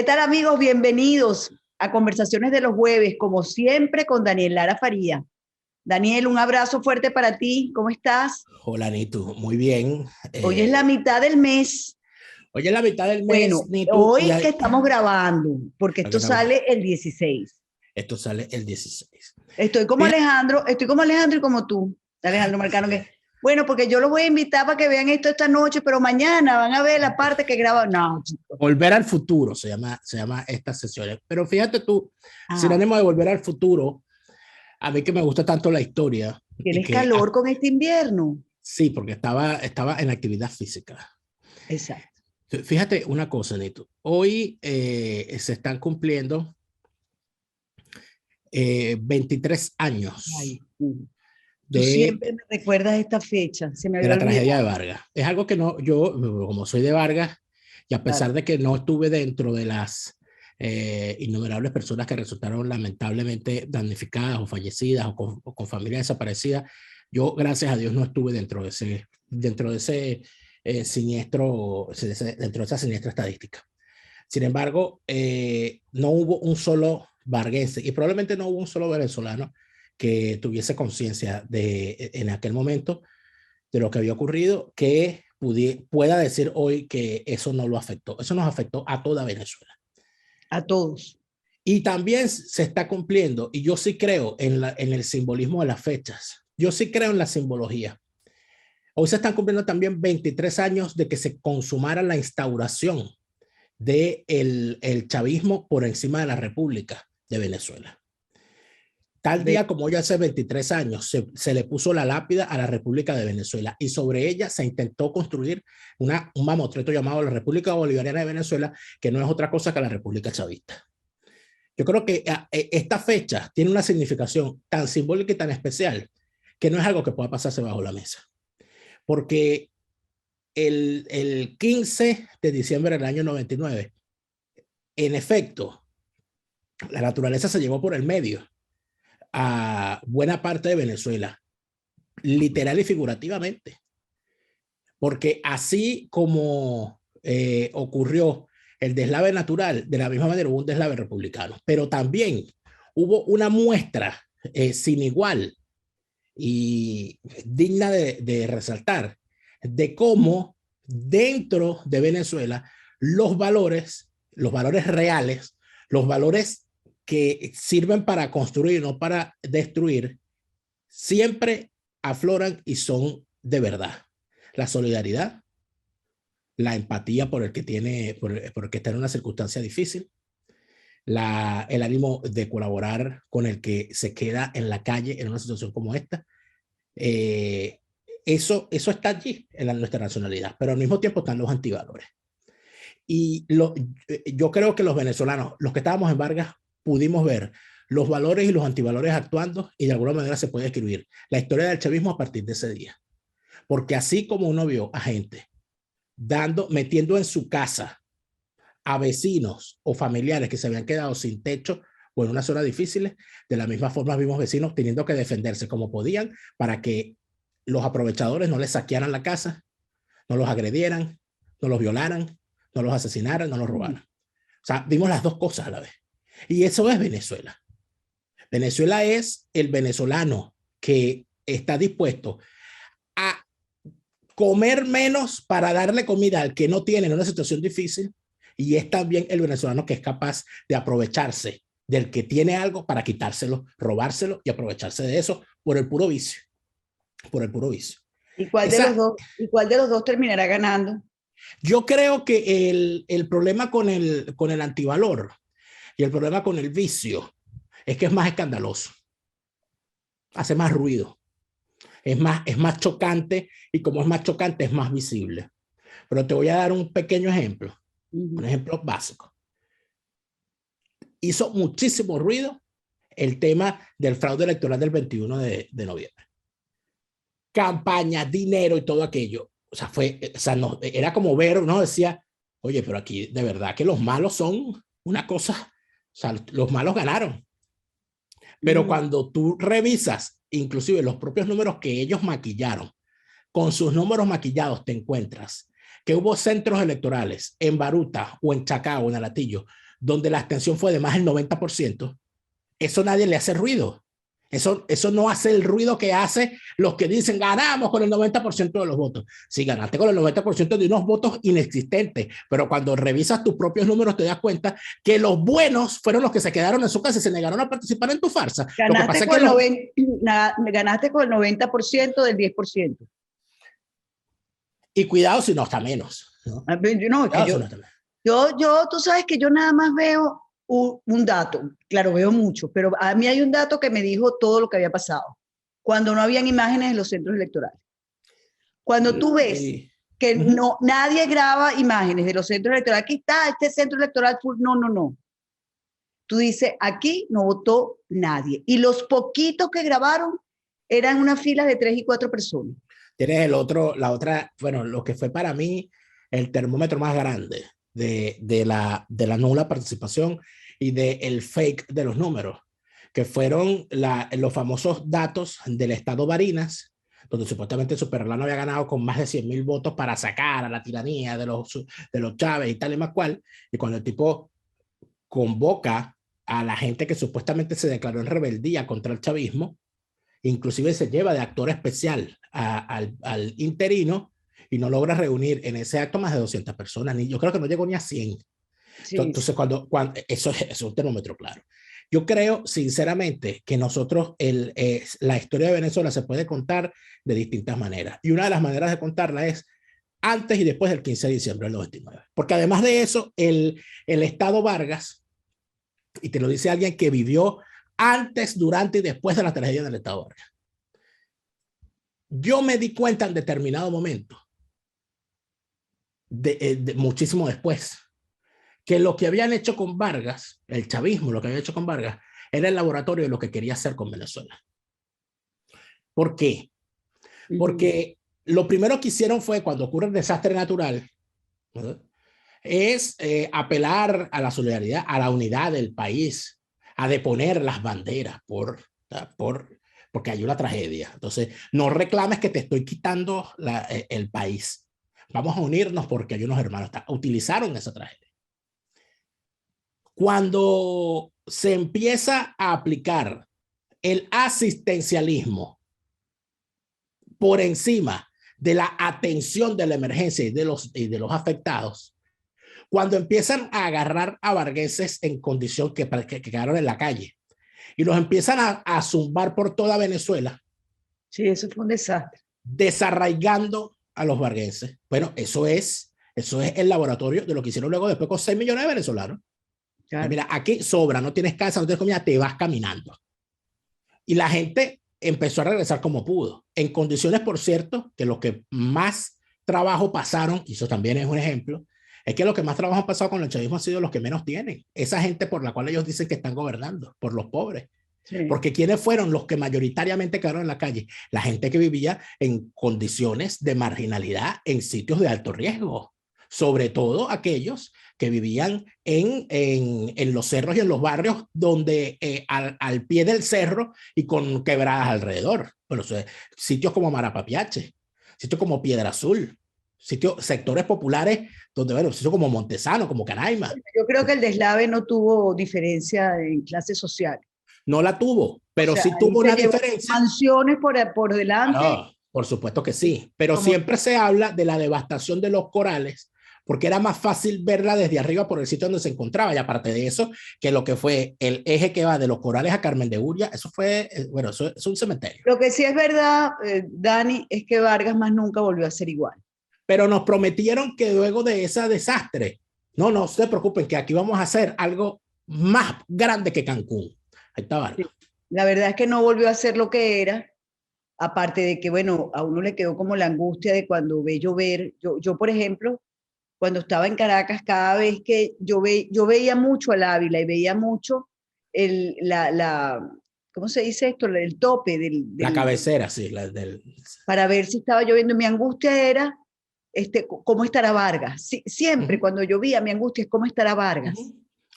¿Qué tal, amigos? Bienvenidos a Conversaciones de los Jueves, como siempre, con Daniel Lara Faría. Daniel, un abrazo fuerte para ti. ¿Cómo estás? Hola, Nitu. Muy bien. Hoy es la mitad del mes. Hoy es la mitad del mes, Bueno, Nitu, y hoy que estamos grabando, porque aquí esto estamos. sale el 16. Esto sale el 16. Fíjate, Estoy como Alejandro y como tú, Alejandro Marcano, así es. que, bueno, porque yo los voy a invitar para que vean esto esta noche, pero mañana van a ver la parte que graba. No, chicos. Volver al futuro se llama estas sesiones. Pero fíjate tú, sin Ajá. ánimo de volver al futuro, a mí que me gusta tanto la historia y ¿Tienes que calor con este invierno? sí, porque estaba en actividad física. Exacto. Fíjate una cosa, Nitu. Hoy se están cumpliendo 23 años Ay, sí. Tú de siempre me recuerdas esta fecha, se me de había la tragedia de olvidado. Vargas. Es algo que no, yo, como soy de Vargas, y a Claro. pesar de que no estuve dentro de las innumerables personas que resultaron lamentablemente damnificadas o fallecidas o con familia desaparecida, yo, gracias a Dios, no estuve dentro de ese siniestro, dentro de esa siniestra estadística. Sin embargo, no hubo un solo varguense y probablemente no hubo un solo venezolano que tuviese conciencia de en aquel momento de lo que había ocurrido, que pueda decir hoy que eso no lo afectó. Eso nos afectó a toda Venezuela. A todos. Y también se está cumpliendo, y yo sí creo en el simbolismo de las fechas. Yo sí creo en la simbología. Hoy se están cumpliendo también 23 años de que se consumara la instauración del el chavismo por encima de la República de Venezuela. Tal Ve- día como hoy, hace 23 años, se le puso la lápida a la República de Venezuela y sobre ella se intentó construir un mamotreto llamado la República Bolivariana de Venezuela, que no es otra cosa que la República Chavista. Yo creo que esta fecha tiene una significación tan simbólica y tan especial que no es algo que pueda pasarse bajo la mesa. Porque el 15 de diciembre del año 99, en efecto, la naturaleza se llevó por el medio a buena parte de Venezuela, literal y figurativamente, porque así como ocurrió el deslave natural, de la misma manera hubo un deslave republicano, pero también hubo una muestra sin igual y digna de resaltar de cómo dentro de Venezuela los valores reales, los valores que sirven para construir, no para destruir, siempre afloran y son de verdad. La solidaridad, la empatía por el que por el que está en una circunstancia difícil, el ánimo de colaborar con el que se queda en la calle en una situación como esta. Eh, eso está allí en nuestra nacionalidad, pero al mismo tiempo están los antivalores. Y yo creo que los venezolanos, los que estábamos en Vargas, pudimos ver los valores y los antivalores actuando y de alguna manera se puede escribir la historia del chavismo a partir de ese día. Porque así como uno vio a gente metiendo en su casa a vecinos o familiares que se habían quedado sin techo o en una zona difícil, de la misma forma vimos vecinos teniendo que defenderse como podían para que los aprovechadores no les saquearan la casa, no los agredieran, no los violaran, no los asesinaran, no los robaran. O sea, vimos las dos cosas a la vez. Y eso es Venezuela. Venezuela es el venezolano que está dispuesto a comer menos para darle comida al que no tiene en una situación difícil, y es también el venezolano que es capaz de aprovecharse del que tiene algo para quitárselo, robárselo y aprovecharse de eso por el puro vicio, por el puro vicio. Esa, y cuál de los dos terminará ganando? yo creo que el problema con el antivalor y el problema con el vicio es que es más escandaloso, hace más ruido, es más chocante, y como es más chocante es más visible. Pero te voy a dar un pequeño ejemplo, un ejemplo básico. Hizo muchísimo ruido el tema del fraude electoral del 21 de noviembre. Campaña, dinero y todo aquello. O sea, no, era como ver, uno decía, oye, pero aquí de verdad que los malos son una cosa, o sea, los malos ganaron. Pero Ujú. cuando tú revisas, inclusive los propios números que ellos maquillaron, con sus números maquillados te encuentras que hubo centros electorales en Baruta o en Chacao o en Alatillo donde la abstención fue de más del 90%, eso nadie le hace ruido. Eso no hace el ruido que hace los que dicen ganamos con el 90% de los votos. Sí, ganaste con el 90% de unos votos inexistentes, pero cuando revisas tus propios números te das cuenta que los buenos fueron los que se quedaron en su casa y se negaron a participar en tu farsa. Ganaste con el 90% del 10%. Y cuidado si no está menos. ¿No? No, es que tú sabes que yo nada más veo un dato, claro, veo mucho, pero a mí hay un dato que me dijo todo lo que había pasado, cuando no habían imágenes en los centros electorales. Cuando tú ves que no, nadie graba imágenes de los centros electorales, aquí está este centro electoral, no. Tú dices, aquí no votó nadie. Y los poquitos que grabaron eran una fila de 3 y 4 personas. Tienes bueno, lo que fue para mí el termómetro más grande de la nula participación y del fake de los números, que fueron los famosos datos del estado Barinas, donde supuestamente Superlano había ganado con más de 100,000 votos para sacar a la tiranía de los Chávez y tal y más cual, y cuando el tipo convoca a la gente que supuestamente se declaró en rebeldía contra el chavismo, inclusive se lleva de actor especial al interino y no logra reunir en ese acto más de 200 personas, yo creo que no llegó ni a 100. Sí. Entonces, cuando eso es un termómetro claro. Yo creo, sinceramente, que nosotros, la historia de Venezuela se puede contar de distintas maneras. Y una de las maneras de contarla es antes y después del 15 de diciembre del 99. Porque además de eso, el Estado Vargas, y te lo dice alguien que vivió antes, durante y después de la tragedia del Estado Vargas. Yo me di cuenta en determinado momento, muchísimo después, que lo que habían hecho con Vargas, el chavismo, lo que había hecho con Vargas, era el laboratorio de lo que quería hacer con Venezuela. ¿Por qué? Porque lo primero que hicieron fue, cuando ocurre el desastre natural, ¿verdad?, es apelar a la solidaridad, a la unidad del país, a deponer las banderas porque hay una tragedia. Entonces, no reclames que te estoy quitando el país. Vamos a unirnos porque hay unos hermanos. Utilizaron esa tragedia. Cuando se empieza a aplicar el asistencialismo por encima de la atención de la emergencia y de los afectados, cuando empiezan a agarrar a vargueses en condición que quedaron en la calle y los empiezan a zumbar por toda Venezuela. Sí, eso fue un desastre. Desarraigando a los vargueses. Bueno, eso es el laboratorio de lo que hicieron luego después con 6 millones de venezolanos. Claro. Mira, aquí sobra, no tienes casa, no tienes comida, te vas caminando. Y la gente empezó a regresar como pudo, en condiciones, por cierto, que los que más trabajo pasaron, y eso también es un ejemplo, es que los que más trabajo han pasado con el chavismo han sido los que menos tienen. Esa gente por la cual ellos dicen que están gobernando, por los pobres. Sí. Porque ¿quiénes fueron los que mayoritariamente quedaron en la calle? La gente que vivía en condiciones de marginalidad en sitios de alto riesgo. Sobre todo aquellos que vivían en los cerros y en los barrios donde al pie del cerro y con quebradas alrededor. Bueno, sitios como Marapapiache, sitios como Piedra Azul, sectores populares donde, bueno, sitios como Montesano, como Canaima. Yo creo que el deslave no tuvo diferencia en clase social. No la tuvo, pero sí tuvo una diferencia. Mansiones por delante. No, por supuesto que sí, pero siempre se habla de la devastación de los corales, porque era más fácil verla desde arriba por el sitio donde se encontraba, y aparte de eso, que lo que fue el eje que va de los corales a Carmen de Uria, eso fue, bueno, eso es un cementerio. Lo que sí es verdad, Dani, es que Vargas más nunca volvió a ser igual. Pero nos prometieron que luego de ese desastre, no se preocupen, que aquí vamos a hacer algo más grande que Cancún. Ahí está Vargas. Sí. La verdad es que no volvió a ser lo que era, aparte de que, bueno, a uno le quedó como la angustia de cuando ve llover. Yo por ejemplo, cuando estaba en Caracas, cada vez que yo veía mucho al Ávila y veía mucho ¿cómo se dice esto? El tope la cabecera, sí. Para ver si estaba lloviendo. Mi angustia era, ¿cómo estará Vargas? Siempre cuando llovía, mi angustia es ¿cómo estará Vargas?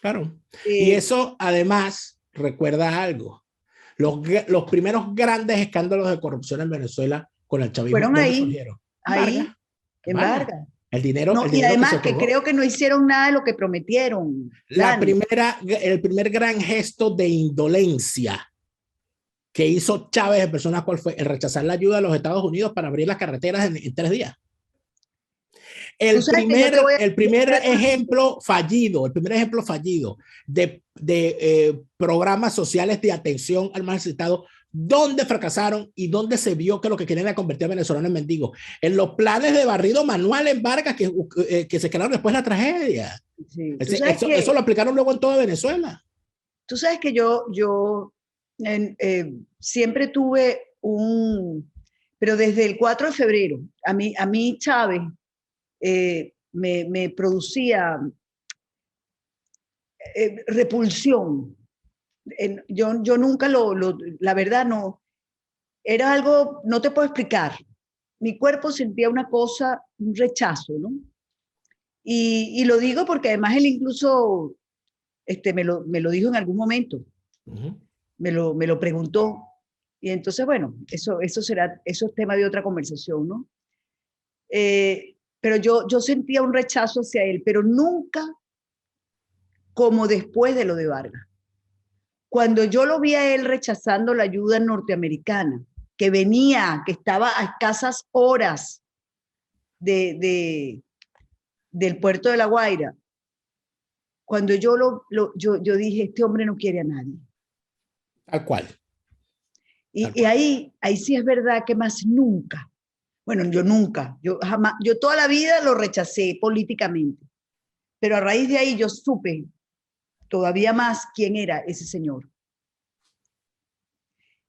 Claro. Y eso, además, recuerda algo. Los primeros grandes escándalos de corrupción en Venezuela con el chavismo, fueron ahí, surgieron? En Vargas. No, el y dinero que se además que otorgó. creo que no hicieron nada de lo que prometieron, Dani. El primer gran gesto de indolencia que hizo Chávez en personas, ¿cuál fue? El rechazar la ayuda de los Estados Unidos para abrir las carreteras en 3 días. Tú sabes que yo te voy a El primer ejemplo fallido de programas sociales de atención al más necesitado, ¿dónde fracasaron y dónde se vio que lo que querían era convertir a venezolanos en mendigos? En los planes de barrido manual en Vargas que se quedaron después de la tragedia. Sí, Eso lo aplicaron luego en toda Venezuela. tú sabes que yo siempre tuve pero desde el 4 de febrero, a mí Chávez me producía repulsión. Yo nunca la verdad no, era algo, no te puedo explicar. Mi cuerpo sentía una cosa, un rechazo, ¿no? Y lo digo porque además él incluso me lo dijo en algún momento, me lo preguntó. Y entonces, bueno, eso es tema de otra conversación, ¿no? Pero yo sentía un rechazo hacia él, pero nunca como después de lo de Vargas. Cuando yo lo vi a él rechazando la ayuda norteamericana, que venía, que estaba a escasas horas del puerto de La Guaira, cuando yo dije, este hombre no quiere a nadie. Tal cual. Y ahí sí es verdad que más nunca, bueno, yo jamás, yo toda la vida lo rechacé políticamente, pero a raíz de ahí yo supe todavía más quién era ese señor.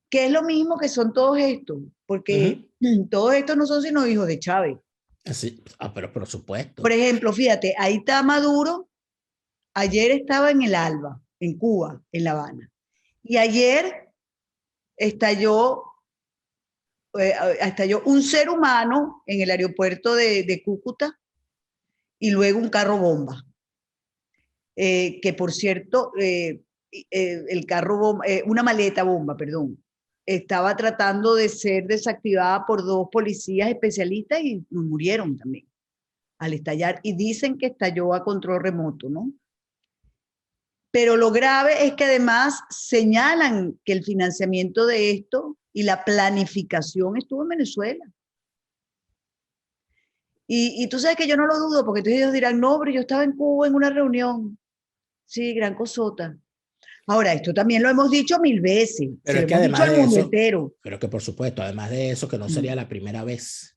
Que es lo mismo que son todos estos, porque todos estos no son sino hijos de Chávez. Sí, pero por supuesto. Por ejemplo, fíjate, ahí está Maduro, ayer estaba en el Alba, en Cuba, en La Habana, y ayer estalló un ser humano en el aeropuerto de Cúcuta y luego un carro bomba. Que por cierto, el carro bomba, una maleta bomba, perdón, estaba tratando de ser desactivada por 2 policías especialistas y murieron también al estallar. Y dicen que estalló a control remoto, ¿no? Pero lo grave es que además señalan que el financiamiento de esto y la planificación estuvo en Venezuela. Y tú sabes que yo no lo dudo, porque entonces ellos dirán, no, pero yo estaba en Cuba en una reunión. Sí, gran cosota. Ahora, esto también lo hemos dicho 1000 veces, Pero se lo es que hemos dicho además al de mundo eso, entero. pero que por supuesto, además de eso, que no sería la primera vez,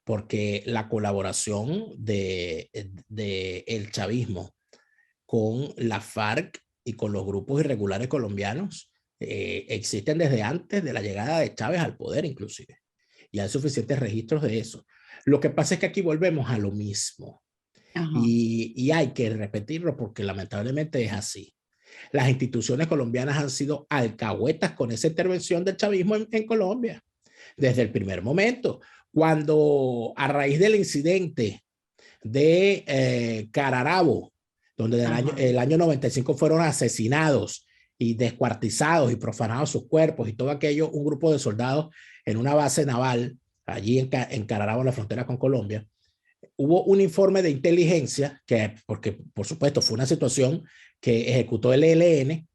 porque la colaboración de el chavismo con la FARC y con los grupos irregulares colombianos existen desde antes de la llegada de Chávez al poder inclusive. Y hay suficientes registros de eso. Lo que pasa es que aquí volvemos a lo mismo. Y hay que repetirlo porque lamentablemente es así. Las instituciones colombianas han sido alcahuetas con esa intervención del chavismo en Colombia desde el primer momento. Cuando a raíz del incidente de Cararabo, donde el año 95 fueron asesinados y descuartizados y profanados sus cuerpos y todo aquello, un grupo de soldados en una base naval allí en Cararabo, en la frontera con Colombia, hubo un informe de inteligencia, porque por supuesto fue una situación que ejecutó el ELN,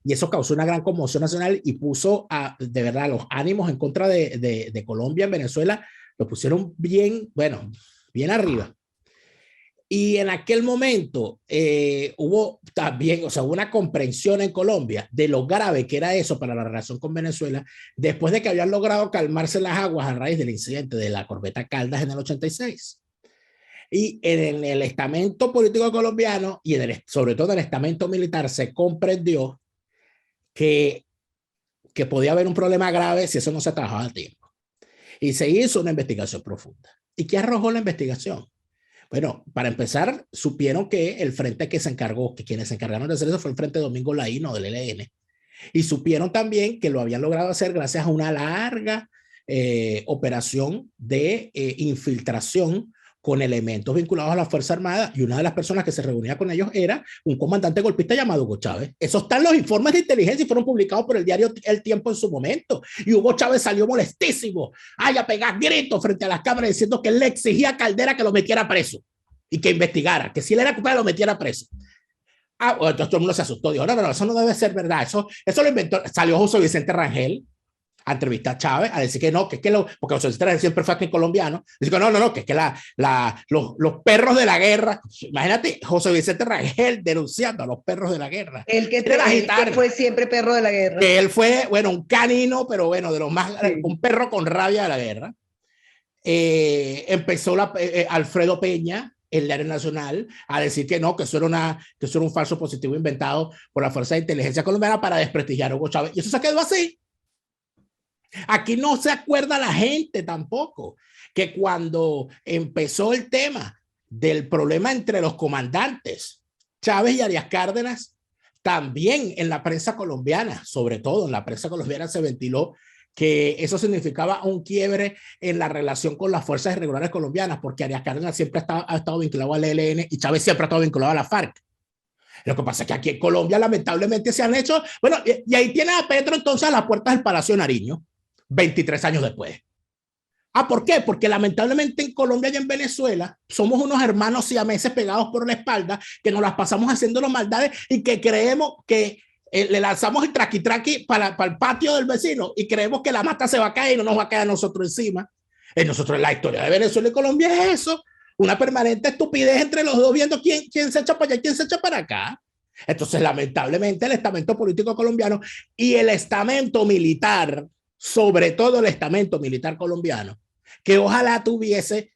y eso causó una gran conmoción nacional y puso de verdad los ánimos en contra de Colombia en Venezuela, lo pusieron bien, bueno, bien arriba. Y en aquel momento hubo también, o sea, una comprensión en Colombia de lo grave que era eso para la relación con Venezuela, después de que habían logrado calmarse las aguas a raíz del incidente de la corbeta Caldas en el 86. Y en el estamento político colombiano y sobre todo en el estamento militar se comprendió que podía haber un problema grave si eso no se trabajaba a tiempo. Y se hizo una investigación profunda. ¿Y qué arrojó la investigación? Bueno, para empezar, supieron que el frente que se encargó, que quienes se encargaron de hacer eso fue el Frente Domingo Laíno del ELN. Y supieron también que lo habían logrado hacer gracias a una larga operación de infiltración con elementos vinculados a la Fuerza Armada, y una de las personas que se reunía con ellos era un comandante golpista llamado Hugo Chávez. Esos están los informes de inteligencia y fueron publicados por el diario El Tiempo en su momento. Y Hugo Chávez salió molestísimo, a pegar gritos frente a las cámaras diciendo que él le exigía a Caldera que lo metiera preso y que investigara, que si él era culpable lo metiera preso. Bueno, entonces todo el mundo se asustó, dijo, no, eso no debe ser verdad, eso lo inventó. Salió José Vicente Rangel a entrevistar a Chávez, a decir que no, porque José Vicente Rangel siempre fue aquí colombiano, dice que no, que es que los perros de la guerra, imagínate, José Vicente Rangel denunciando a los perros de la guerra. Él que fue siempre perro de la guerra. Que él fue, bueno, un canino, pero bueno, de los más, sí, un perro con rabia de la guerra. Empezó Alfredo Peña, el diario Nacional, a decir que no, que eso era un falso positivo inventado por la Fuerza de Inteligencia Colombiana para desprestigiar a Hugo Chávez. Y eso se quedó así. Aquí no se acuerda la gente tampoco que cuando empezó el tema del problema entre los comandantes Chávez y Arias Cárdenas, también en la prensa colombiana, sobre todo en la prensa colombiana, se ventiló que eso significaba un quiebre en la relación con las fuerzas irregulares colombianas, porque Arias Cárdenas siempre ha estado vinculado al ELN y Chávez siempre ha estado vinculado a la FARC. Lo que pasa es que aquí en Colombia lamentablemente se han hecho, bueno, y ahí tiene a Petro entonces a las puertas del Palacio de Nariño, 23 años después. ¿Por qué? Porque lamentablemente en Colombia y en Venezuela somos unos hermanos siameses pegados por la espalda que nos las pasamos haciendo las maldades y que creemos que le lanzamos el traqui-traqui para el patio del vecino y creemos que la mata se va a caer y no nos va a caer a nosotros encima. Nosotros, la historia de Venezuela y Colombia es eso, una permanente estupidez entre los dos viendo quién se echa para allá y quién se echa para acá. Entonces, lamentablemente, el estamento político colombiano y el estamento militar, sobre todo el estamento militar colombiano, que ojalá tuviese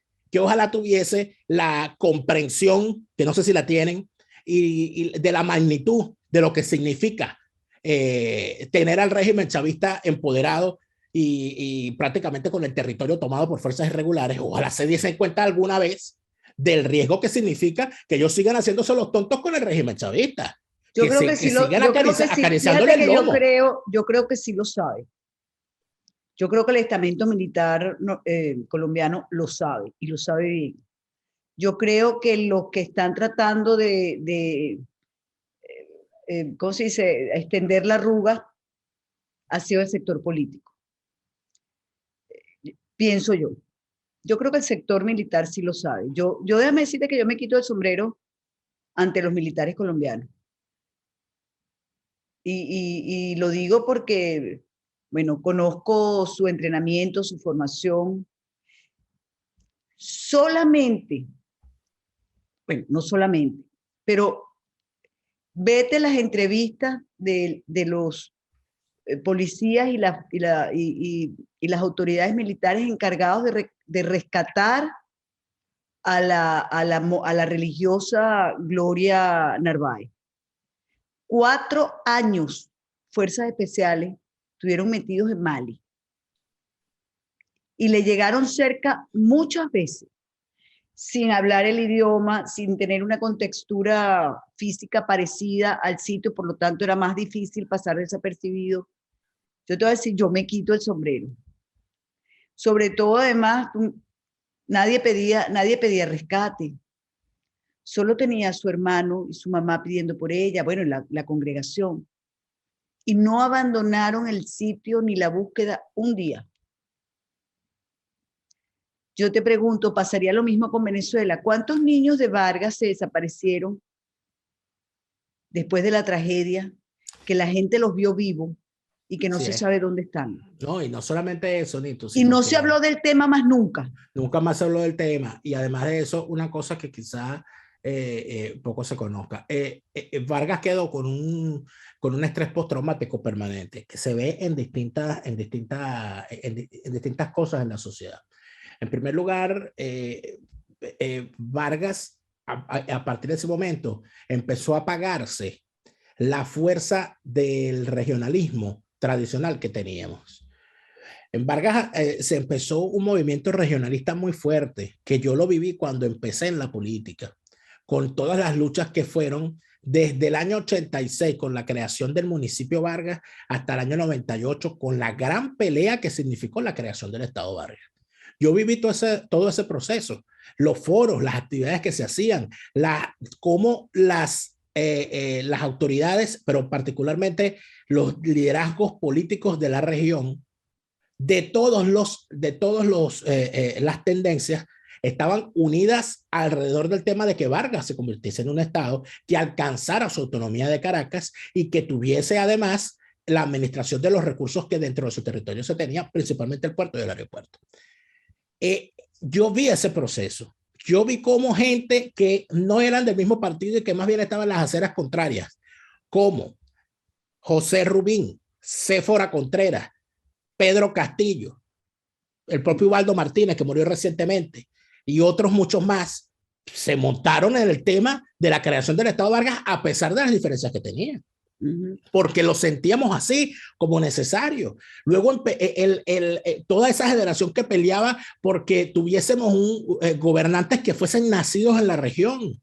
la comprensión, que no sé si la tienen, y de la magnitud de lo que significa tener al régimen chavista empoderado y prácticamente con el territorio tomado por fuerzas irregulares. Ojalá se diesen cuenta alguna vez del riesgo que significa que ellos sigan haciéndose los tontos con el régimen chavista. Yo creo que sí, acariciándole el lomo. Yo creo que sí lo sabe. Yo creo que el estamento militar colombiano lo sabe y lo sabe bien. Yo creo que los que están tratando ¿cómo se dice?, extender la arruga ha sido el sector político. Pienso yo. Yo creo que el sector militar sí lo sabe. Yo déjame decirte que yo me quito el sombrero ante los militares colombianos. Y lo digo porque, bueno, conozco su entrenamiento, su formación. Solamente, bueno, no solamente, pero vete las entrevistas de los policías y las autoridades militares encargados de rescatar a la religiosa Gloria Narváez. 4 años fuerzas especiales estuvieron metidos en Mali y le llegaron cerca muchas veces sin hablar el idioma, sin tener una contextura física parecida al sitio, por lo tanto era más difícil pasar desapercibido. Yo te voy a decir, yo me quito el sombrero. Sobre todo, además, nadie pedía rescate. Solo tenía a su hermano y su mamá pidiendo por ella, bueno, la congregación. Y no abandonaron el sitio ni la búsqueda un día. Yo te pregunto, ¿pasaría lo mismo con Venezuela? ¿Cuántos niños de Vargas se desaparecieron después de la tragedia, que la gente los vio vivos y que no se sabe dónde están? No, y no solamente eso, Nito. Y no se habló del tema más nunca. Nunca más se habló del tema. Y además de eso, una cosa que quizás poco se conozca. Vargas quedó con un estrés postraumático permanente que se ve en distintas cosas en la sociedad. En primer lugar, Vargas, a partir de ese momento, empezó a apagarse la fuerza del regionalismo tradicional que teníamos. En Vargas se empezó un movimiento regionalista muy fuerte, que yo lo viví cuando empecé en la política, con todas las luchas que fueron desde el año 86 con la creación del municipio Vargas hasta el año 98 con la gran pelea que significó la creación del Estado Vargas. Yo viví todo ese proceso los foros, las actividades que se hacían, cómo las autoridades, pero particularmente los liderazgos políticos de la región, las tendencias, estaban unidas alrededor del tema de que Vargas se convirtiese en un estado que alcanzara su autonomía de Caracas y que tuviese además la administración de los recursos que dentro de su territorio se tenía, principalmente el puerto y el aeropuerto. Yo vi ese proceso. Yo vi cómo gente que no eran del mismo partido y que más bien estaban en las aceras contrarias, como José Rubín, Séfora Contreras, Pedro Castillo, el propio Ubaldo Martínez, que murió recientemente, y otros muchos más, se montaron en el tema de la creación del Estado Vargas a pesar de las diferencias que tenían. Porque lo sentíamos así como necesario. Luego toda esa generación que peleaba porque tuviésemos gobernantes que fuesen nacidos en la región,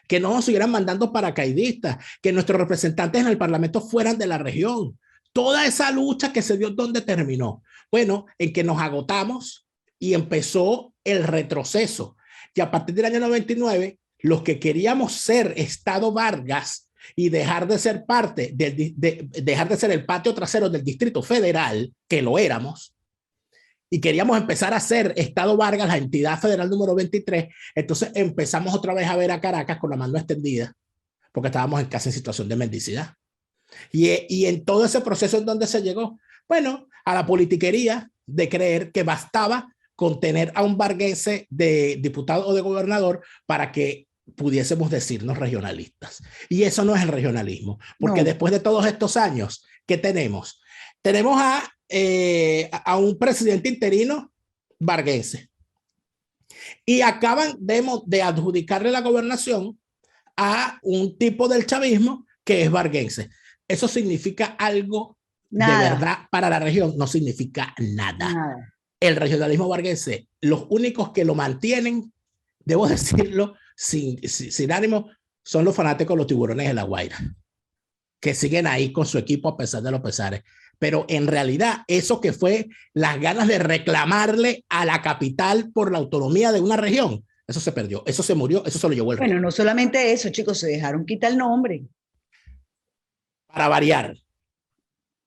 que no nos siguieran mandando paracaidistas, que nuestros representantes en el Parlamento fueran de la región. Toda esa lucha que se dio, ¿dónde terminó? Bueno, en que nos agotamos y empezó el retroceso. Y a partir del año 99, los que queríamos ser Estado Vargas y dejar de ser parte, dejar de ser el patio trasero del Distrito Federal, que lo éramos, y queríamos empezar a ser Estado Vargas, la entidad federal número 23, entonces empezamos otra vez a ver a Caracas con la mano extendida, porque estábamos casi en situación de mendicidad. Y en todo ese proceso en donde se llegó, bueno, a la politiquería de creer que bastaba con tener a un varguense de diputado o de gobernador para que pudiésemos decirnos regionalistas. Y eso no es el regionalismo, porque después de todos estos años, ¿qué tenemos? Tenemos a un presidente interino varguense y acaban de adjudicarle la gobernación a un tipo del chavismo que es varguense. ¿Eso significa algo de verdad para la región? No significa nada. El regionalismo varguense, los únicos que lo mantienen, debo decirlo, sin ánimo, son los fanáticos de los Tiburones de La Guaira, que siguen ahí con su equipo a pesar de los pesares. Pero en realidad, eso que fue las ganas de reclamarle a la capital por la autonomía de una región, eso se perdió, eso se murió, eso se lo llevó el rey. Bueno, no solamente eso, chicos, se dejaron quitar el nombre. Para variar.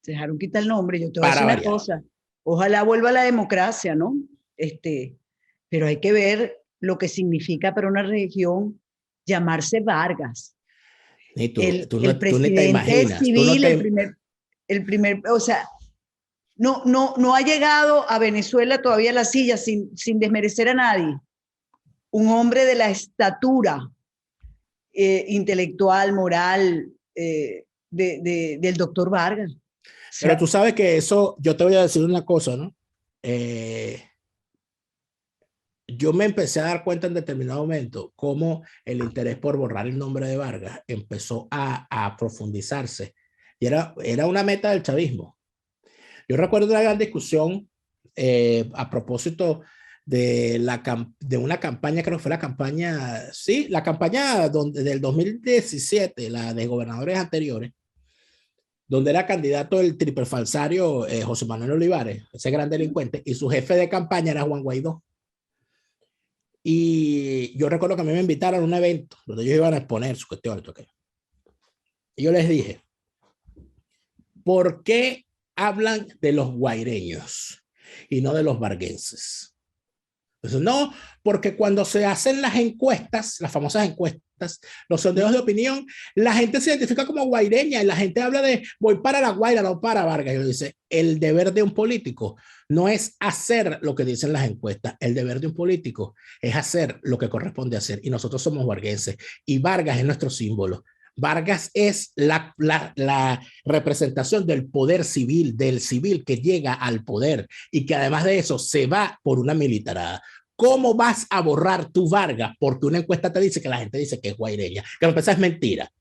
Se dejaron quitar el nombre. Yo te voy a decir una cosa. Ojalá vuelva la democracia, ¿no? Pero hay que ver lo que significa para una región llamarse Vargas. Y tú no te imaginas. Civil, el primer, o sea, no ha llegado a Venezuela todavía a la silla sin desmerecer a nadie. Un hombre de la estatura intelectual, moral del doctor Vargas. O sea, pero tú sabes que eso, yo te voy a decir una cosa, ¿no? Yo me empecé a dar cuenta en determinado momento cómo el interés por borrar el nombre de Vargas empezó a profundizarse. Y era una meta del chavismo. Yo recuerdo una gran discusión a propósito de una campaña, creo que fue la campaña del 2017, la de gobernadores anteriores, donde era candidato el triple falsario José Manuel Olivares, ese gran delincuente, y su jefe de campaña era Juan Guaidó. Y yo recuerdo que a mí me invitaron a un evento donde ellos iban a exponer sus cuestiones. Y yo les dije, ¿por qué hablan de los guaireños y no de los varguenses? Entonces, no, porque cuando se hacen las encuestas, las famosas encuestas, los sondeos de opinión, la gente se identifica como guaireña y la gente habla de voy para La Guaira, no para Vargas. Y yo dice, el deber de un político no es hacer lo que dicen las encuestas, el deber de un político es hacer lo que corresponde hacer. Y nosotros somos varguenses y Vargas es nuestro símbolo. Vargas es la representación del poder civil, del civil que llega al poder y que además de eso se va por una militarada. ¿Cómo vas a borrar tu Vargas? Porque una encuesta te dice que la gente dice que es guaireña, que lo que pasa es mentira.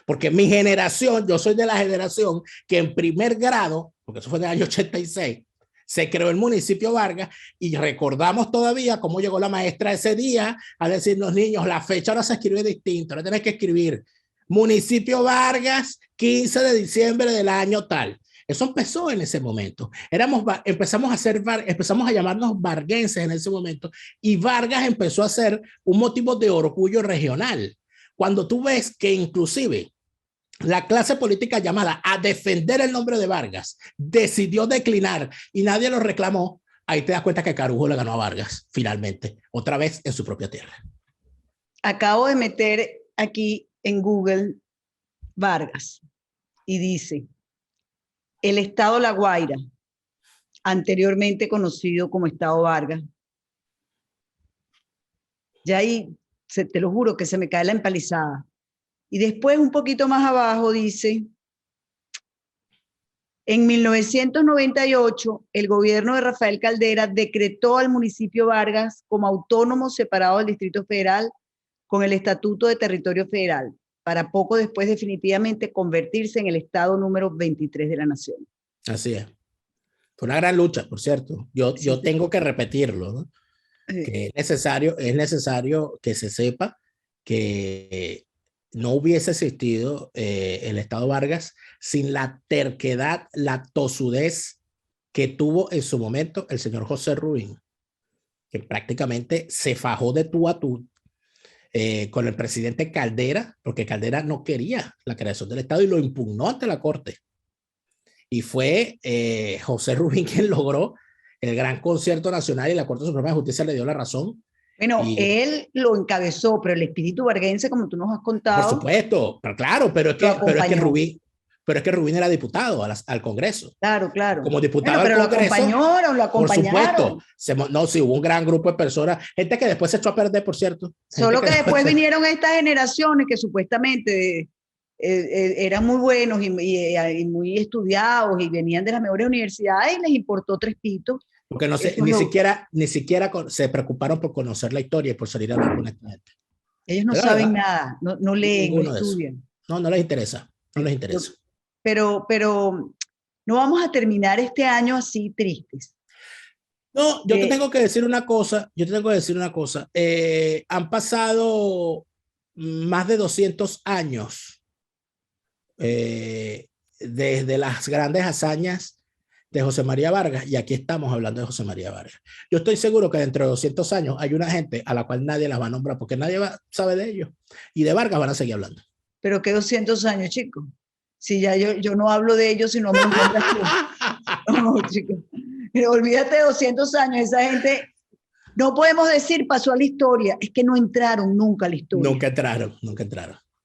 Porque mi generación, yo soy de la generación que en primer grado, porque eso fue en el año 86, se creó el municipio Vargas y recordamos todavía cómo llegó la maestra ese día a decirnos, niños, la fecha ahora se escribe distinto, ahora tenés que escribir municipio Vargas, 15 de diciembre del año tal. Eso empezó en ese momento. Empezamos a llamarnos varguenses en ese momento, y Vargas empezó a ser un motivo de orgullo regional. Cuando tú ves que inclusive la clase política llamada a defender el nombre de Vargas decidió declinar y nadie lo reclamó, ahí te das cuenta que Carujo le ganó a Vargas finalmente, otra vez en su propia tierra. Acabo de meter aquí en Google Vargas y dice: el estado La Guaira, anteriormente conocido como estado Vargas. Ya ahí, te lo juro que se me cae la empalizada. Y después, un poquito más abajo, dice: en 1998, el gobierno de Rafael Caldera decretó al municipio Vargas como autónomo separado del Distrito Federal con el Estatuto de Territorio Federal, para poco después definitivamente convertirse en el estado número 23 de la nación. Así es. Fue una gran lucha, por cierto. Yo tengo que repetirlo, ¿no? Que es necesario que se sepa que no hubiese existido el Estado Vargas sin la terquedad, la tosudez que tuvo en su momento el señor José Rubín, que prácticamente se fajó de tú a tú con el presidente Caldera, porque Caldera no quería la creación del Estado y lo impugnó ante la Corte. Y fue José Rubín quien logró el gran concierto nacional, y la Corte Suprema de Justicia le dio la razón. Bueno, él lo encabezó, pero el espíritu varguense, como tú nos has contado. Por supuesto, pero claro, pero es que Rubín era diputado al Congreso. Claro, claro. Como diputado al Congreso. Lo acompañaron. Por supuesto. No, sí, hubo un gran grupo de personas, gente que después se echó a perder, por cierto. Solo que después vinieron estas generaciones que supuestamente eran muy buenos y muy estudiados y venían de las mejores universidades, y les importó tres pitos. Porque ni siquiera se preocuparon por conocer la historia y por salir a hablar con esta gente. Ellos no saben nada, no leen, no estudian. No les interesa, no les interesa. Pero no vamos a terminar este año así tristes. No, yo te tengo que decir una cosa, han pasado más de 200 años desde las grandes hazañas de José María Vargas, y aquí estamos hablando de José María Vargas. Yo estoy seguro que dentro de 200 años hay una gente a la cual nadie las va a nombrar porque nadie sabe de ellos, y de Vargas van a seguir hablando. Pero ¿qué 200 años, chicos? Si ya yo no hablo de ellos, si no me lo encuentras tú. No, chicos. Olvídate de 200 años, esa gente, no podemos decir pasó a la historia, es que no entraron nunca a la historia. Nunca entraron.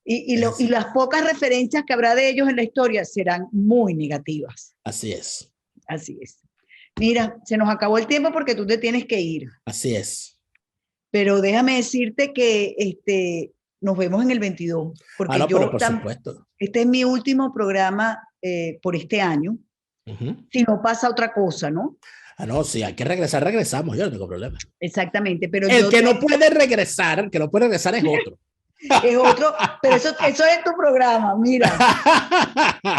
Y las pocas referencias que habrá de ellos en la historia serán muy negativas. Así es. Así es. Mira, se nos acabó el tiempo porque tú te tienes que ir. Así es. Pero déjame decirte que nos vemos en el 22. Porque pero por supuesto. Este es mi último programa por este año. Si no pasa otra cosa, ¿no? No, si hay que regresar, regresamos. Yo no tengo problema. Exactamente. Pero el que no puede regresar es otro. Es otro, pero eso es tu programa, mira.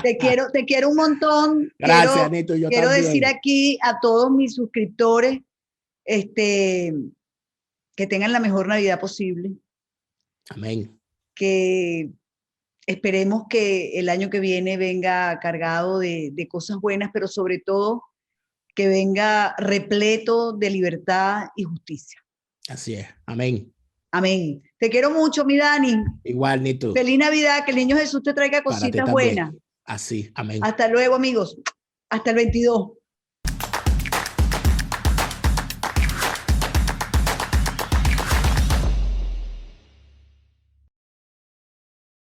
Te quiero un montón. Gracias, Anito. Yo quiero también decir aquí a todos mis suscriptores que tengan la mejor Navidad posible. Amén. Que esperemos que el año que viene venga cargado de cosas buenas, pero sobre todo que venga repleto de libertad y justicia. Así es. Amén. Amén. Te quiero mucho, mi Dani. Igual, ni tú. Feliz Navidad, que el niño Jesús te traiga cositas buenas. Así, amén. Hasta luego, amigos. Hasta el 22.